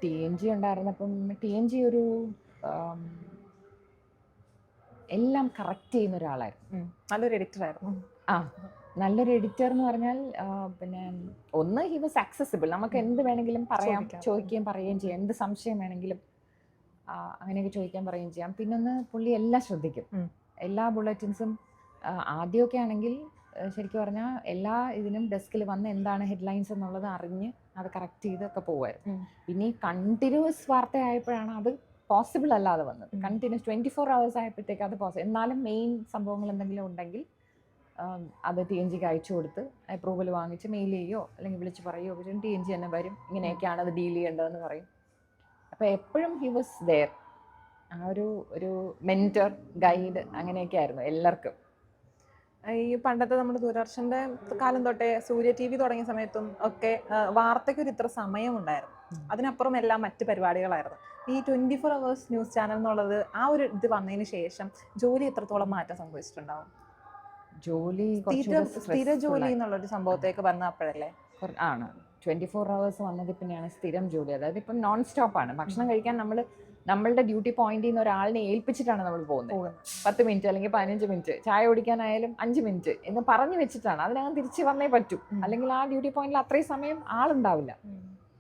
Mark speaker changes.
Speaker 1: TNG ഉണ്ടായിരുന്നപ്പം TNG ഒരു ആം, എല്ലാം correct ചെയ്യുന്ന ഒരാളായിരുന്നു.
Speaker 2: നല്ലൊരു എഡിറ്റർ ആയിരുന്നു.
Speaker 1: ആ നല്ലൊരു എഡിറ്റർ എന്ന് പറഞ്ഞാൽ പിന്നെ ഒന്ന് ഹി വാസ് ആക്സസിബിൾ, നമുക്ക് എന്ത് വേണമെങ്കിലും പറയാം,
Speaker 2: ചോദിക്കാം.
Speaker 1: ചോദിക്കുകയും പറയുകയും ചെയ്യാം, എന്ത് സംശയം വേണമെങ്കിലും അങ്ങനെയൊക്കെ ചോദിക്കാൻ പറയുകയും ചെയ്യാം. പിന്നൊന്ന് പുള്ളി എല്ലാം ശ്രദ്ധിക്കും, എല്ലാ ബുള്ളറ്റിൻസും. ആദ്യമൊക്കെ ആണെങ്കിൽ ശരിക്കും പറഞ്ഞാൽ എല്ലാ ഇതിനും ഡെസ്കിൽ വന്ന് എന്താണ് ഹെഡ്ലൈൻസ് എന്നുള്ളത് അറിഞ്ഞ് അത് കറക്റ്റ് ചെയ്തൊക്കെ പോകുമായിരുന്നു. പിന്നെ ഈ കണ്ടിന്യൂസ് വാർത്ത ആയപ്പോഴാണ് അത് പോസിബിൾ അല്ലാതെ വന്നത്. കണ്ടിന്യൂസ് 24 hours ആയപ്പോഴത്തേക്ക് അത് പോസിബിൾ. എന്നാലും മെയിൻ സംഭവങ്ങൾ എന്തെങ്കിലും ഉണ്ടെങ്കിൽ അത് TNG അയച്ചു കൊടുത്ത് അപ്രൂവൽ വാങ്ങിച്ച് മെയിൽ ചെയ്യുകയോ അല്ലെങ്കിൽ വിളിച്ച് പറയുകയോ TNG തന്നെ വരും, ഇങ്ങനെയൊക്കെയാണ് അത് ഡീൽ ചെയ്യേണ്ടതെന്ന് പറയും. അപ്പോൾ എപ്പോഴും ഹി വാസ് ദെയർ. ആ ഒരു മെൻറ്റർ, ഗൈഡ്, അങ്ങനെയൊക്കെ ആയിരുന്നു എല്ലാവർക്കും.
Speaker 2: ഈ പണ്ടത്തെ നമ്മുടെ ദൂരദർശന്റെ കാലം തൊട്ടേ സൂര്യ TV തുടങ്ങിയ സമയത്തും ഒക്കെ വാർത്തയ്ക്ക് ഒരു ഇത്ര സമയമുണ്ടായിരുന്നു. അതിനപ്പുറം എല്ലാം മറ്റ് പരിപാടികളായിരുന്നു. ഈ 24 hours ന്യൂസ് ചാനൽ എന്നുള്ളത് ആ ഒരു ഇത് വന്നതിന് ശേഷം ജോലി എത്രത്തോളം മാറ്റം സംഭവിച്ചിട്ടുണ്ടാവും?
Speaker 1: ജോലി
Speaker 2: സ്ഥിര ജോലി എന്നുള്ളൊരു സംഭവത്തേക്ക് വന്നപ്പോഴല്ലേ?
Speaker 1: ആണ് 24 hours വന്നത് പിന്നെയാണ് സ്ഥിരം ജോലി. അതായത് ഇപ്പം നോൺ സ്റ്റോപ്പാണ്. ഭക്ഷണം കഴിക്കാൻ നമ്മളുടെ ഡ്യൂട്ടി പോയിന്റിൽ നിന്ന് ഒരാളിനെ ഏൽപ്പിച്ചിട്ടാണ് നമ്മൾ പോകുന്നത്. 10 മിനിറ്റ് അല്ലെങ്കിൽ 15 മിനിറ്റ്, ചായ കുടിക്കാനായാലും 5 മിനിറ്റ് എന്ന് പറഞ്ഞു വെച്ചിട്ടാണ്. അതിനകം തിരിച്ച് വന്നേ പറ്റൂ, അല്ലെങ്കിൽ ആ ഡ്യൂട്ടി പോയിന്റിൽ അത്രയും സമയം ആളുണ്ടാവില്ല.